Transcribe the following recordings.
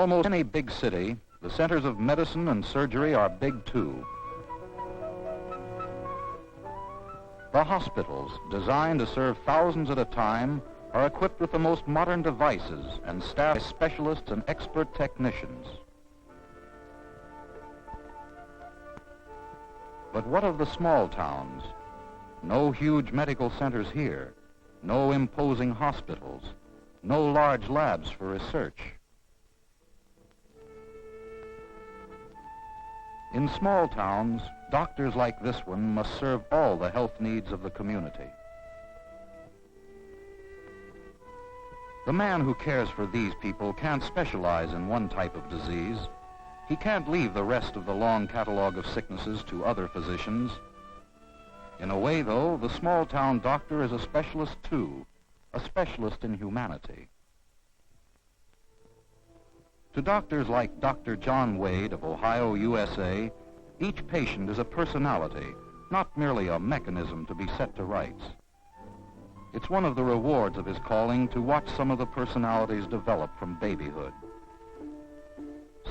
almost any big city, the centers of medicine and surgery are big too. The hospitals, designed to serve thousands at a time, are equipped with the most modern devices and staffed by specialists and expert technicians. But what of the small towns? No huge medical centers here, no imposing hospitals, no large labs for research. In small towns, doctors like this one must serve all the health needs of the community. The man who cares for these people can't specialize in one type of disease. He can't leave the rest of the long catalog of sicknesses to other physicians. In a way, though, the small-town doctor is a specialist too, a specialist in humanity. To doctors like Dr. John Wade of Ohio, USA, each patient is a personality, not merely a mechanism to be set to rights. It's one of the rewards of his calling to watch some of the personalities develop from babyhood.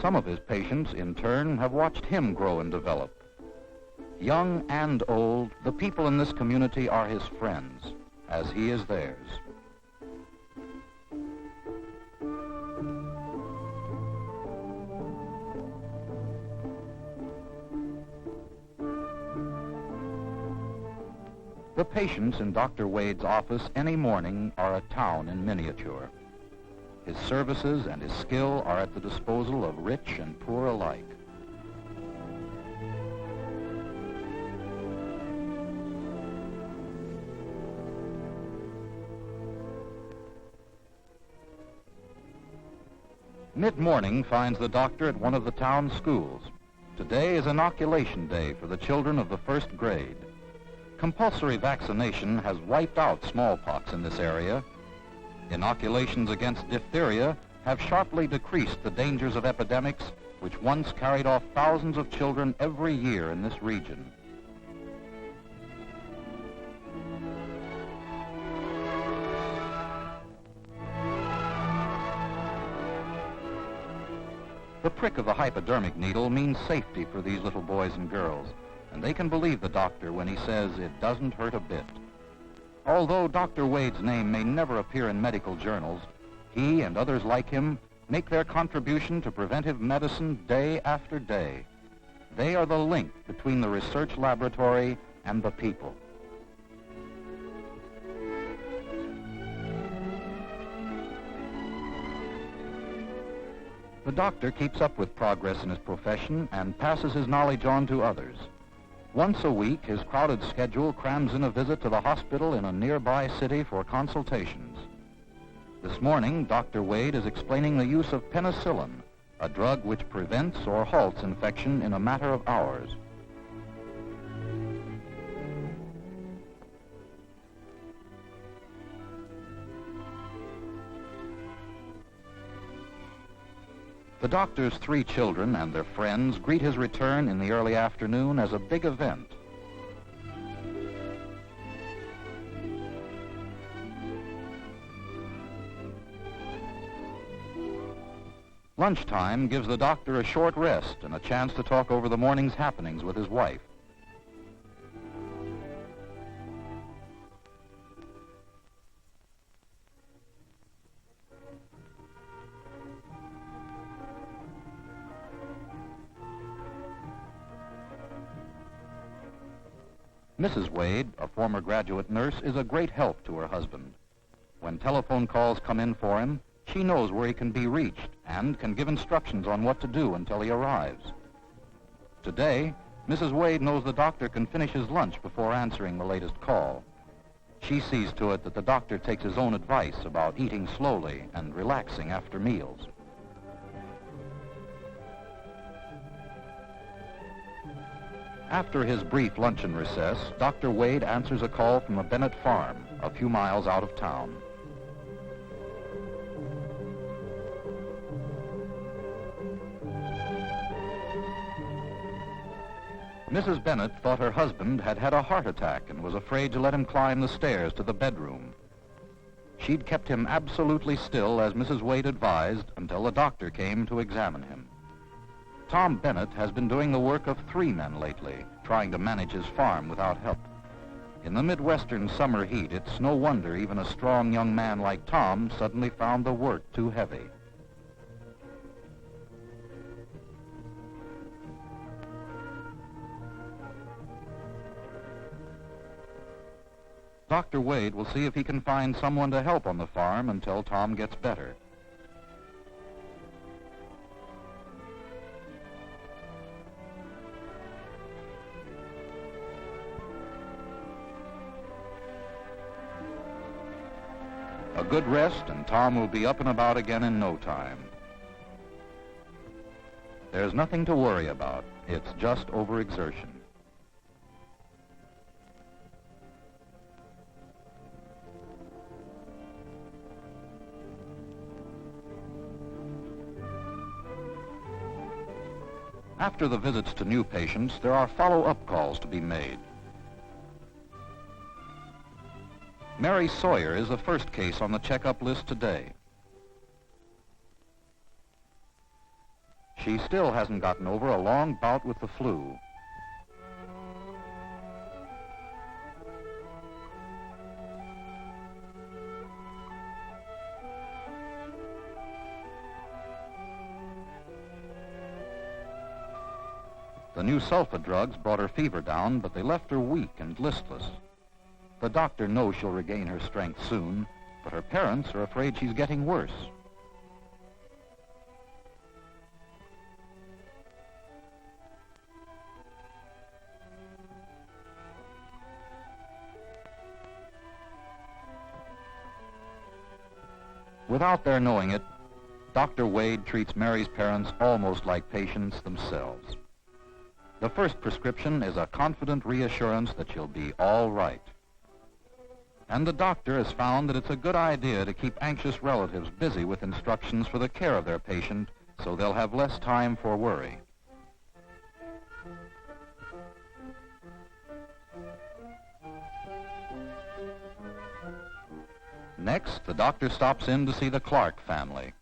Some of his patients, in turn, have watched him grow and develop. Young and old, the people in this community are his friends, as he is theirs. The patients in Dr. Wade's office any morning are a town in miniature. His services and his skill are at the disposal of rich and poor alike. Mid-morning finds the doctor at one of the town schools. Today is inoculation day for the children of the first grade. Compulsory vaccination has wiped out smallpox in this area. Inoculations against diphtheria have sharply decreased the dangers of epidemics which once carried off thousands of children every year in this region. The prick of the hypodermic needle means safety for these little boys and girls, and they can believe the doctor when he says it doesn't hurt a bit. Although Dr. Wade's name may never appear in medical journals, he and others like him make their contribution to preventive medicine day after day. They are the link between the research laboratory and the people. The doctor keeps up with progress in his profession and passes his knowledge on to others. Once a week, his crowded schedule crams in a visit to the hospital in a nearby city for consultations. This morning, Dr. Wade is explaining the use of penicillin, a drug which prevents or halts infection in a matter of hours. The doctor's 3 children and their friends greet his return in the early afternoon as a big event. Lunchtime gives the doctor a short rest and a chance to talk over the morning's happenings with his wife. Mrs. Wade, a former graduate nurse, is a great help to her husband. When telephone calls come in for him, she knows where he can be reached and can give instructions on what to do until he arrives. Today, Mrs. Wade knows the doctor can finish his lunch before answering the latest call. She sees to it that the doctor takes his own advice about eating slowly and relaxing after meals. After his brief luncheon recess, Dr. Wade answers a call from the Bennett farm, a few miles out of town. Mrs. Bennett thought her husband had had a heart attack and was afraid to let him climb the stairs to the bedroom. She'd kept him absolutely still, as Mrs. Wade advised, until the doctor came to examine him. Tom Bennett has been doing the work of 3 men lately, trying to manage his farm without help. In the Midwestern summer heat, it's no wonder even a strong young man like Tom suddenly found the work too heavy. Dr. Wade will see if he can find someone to help on the farm until Tom gets better. A good rest and Tom will be up and about again in no time. There's nothing to worry about. It's just overexertion. After the visits to new patients, there are follow-up calls to be made. Mary Sawyer is the first case on the checkup list today. She still hasn't gotten over a long bout with the flu. The new sulfa drugs brought her fever down, but they left her weak and listless. The doctor knows she'll regain her strength soon, but her parents are afraid she's getting worse. Without their knowing it, Dr. Wade treats Mary's parents almost like patients themselves. The first prescription is a confident reassurance that she'll be all right. And the doctor has found that it's a good idea to keep anxious relatives busy with instructions for the care of their patient so they'll have less time for worry. Next, the doctor stops in to see the Clark family.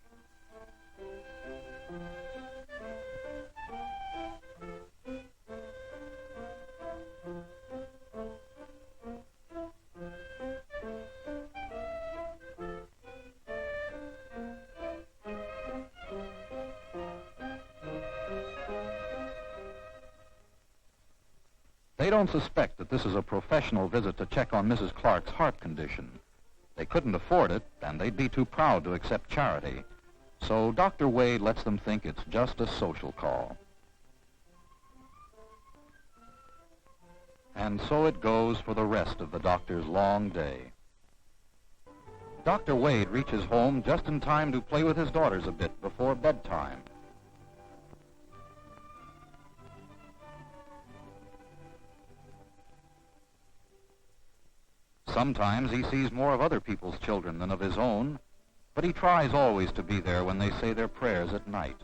They don't suspect that this is a professional visit to check on Mrs. Clark's heart condition. They couldn't afford it, and they'd be too proud to accept charity. So Dr. Wade lets them think it's just a social call. And so it goes for the rest of the doctor's long day. Dr. Wade reaches home just in time to play with his daughters a bit before bedtime. Sometimes he sees more of other people's children than of his own, but he tries always to be there when they say their prayers at night.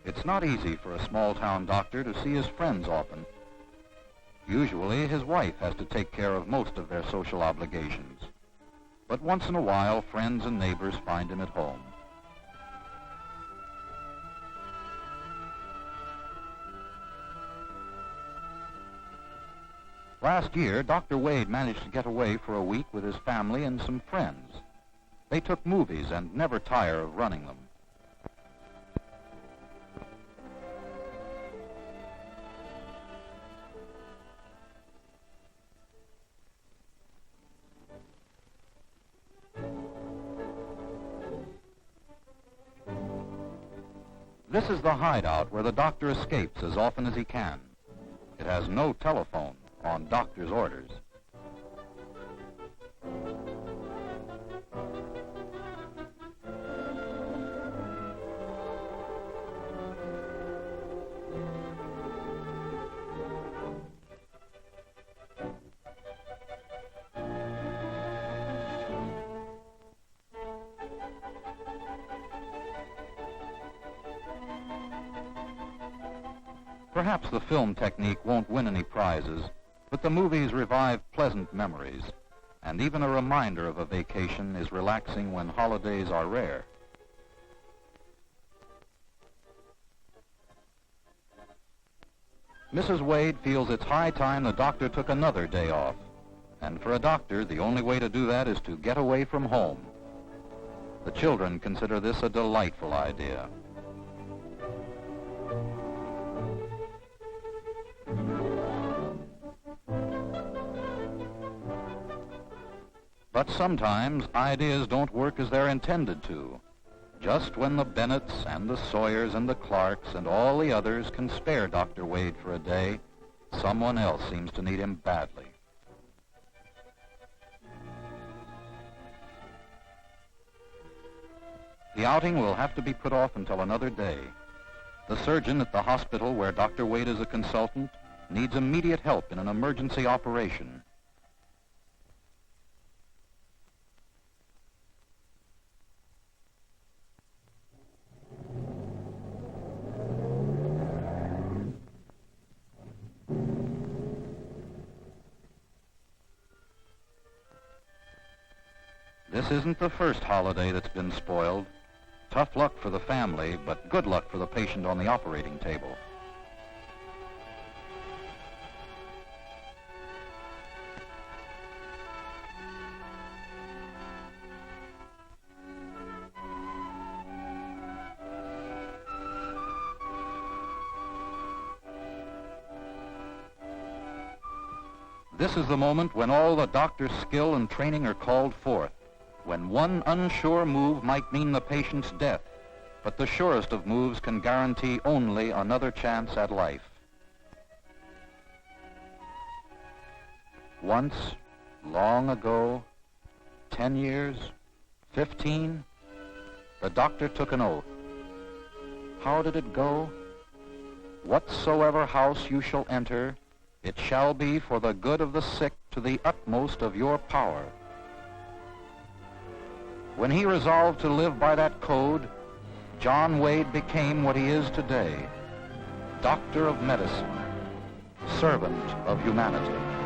It's not easy for a small-town doctor to see his friends often. Usually, his wife has to take care of most of their social obligations. But once in a while, friends and neighbors find him at home. Last year, Dr. Wade managed to get away for a week with his family and some friends. They took movies and never tire of running them. This is the hideout where the doctor escapes as often as he can. It has no telephone on doctor's orders. Perhaps the film technique won't win any prizes, but the movies revive pleasant memories, and even a reminder of a vacation is relaxing when holidays are rare. Mrs. Wade feels it's high time the doctor took another day off. And for a doctor, the only way to do that is to get away from home. The children consider this a delightful idea. But sometimes ideas don't work as they're intended to. Just when the Bennetts and the Sawyers and the Clarks and all the others can spare Dr. Wade for a day, someone else seems to need him badly. The outing will have to be put off until another day. The surgeon at the hospital where Dr. Wade is a consultant needs immediate help in an emergency operation. This isn't the first holiday that's been spoiled. Tough luck for the family, but good luck for the patient on the operating table. This is the moment when all the doctor's skill and training are called forth. When one unsure move might mean the patient's death, but the surest of moves can guarantee only another chance at life. Once, long ago, 10 years, 15, the doctor took an oath. How did it go? Whatsoever house you shall enter, it shall be for the good of the sick to the utmost of your power. When he resolved to live by that code, John Wade became what he is today, doctor of medicine, servant of humanity.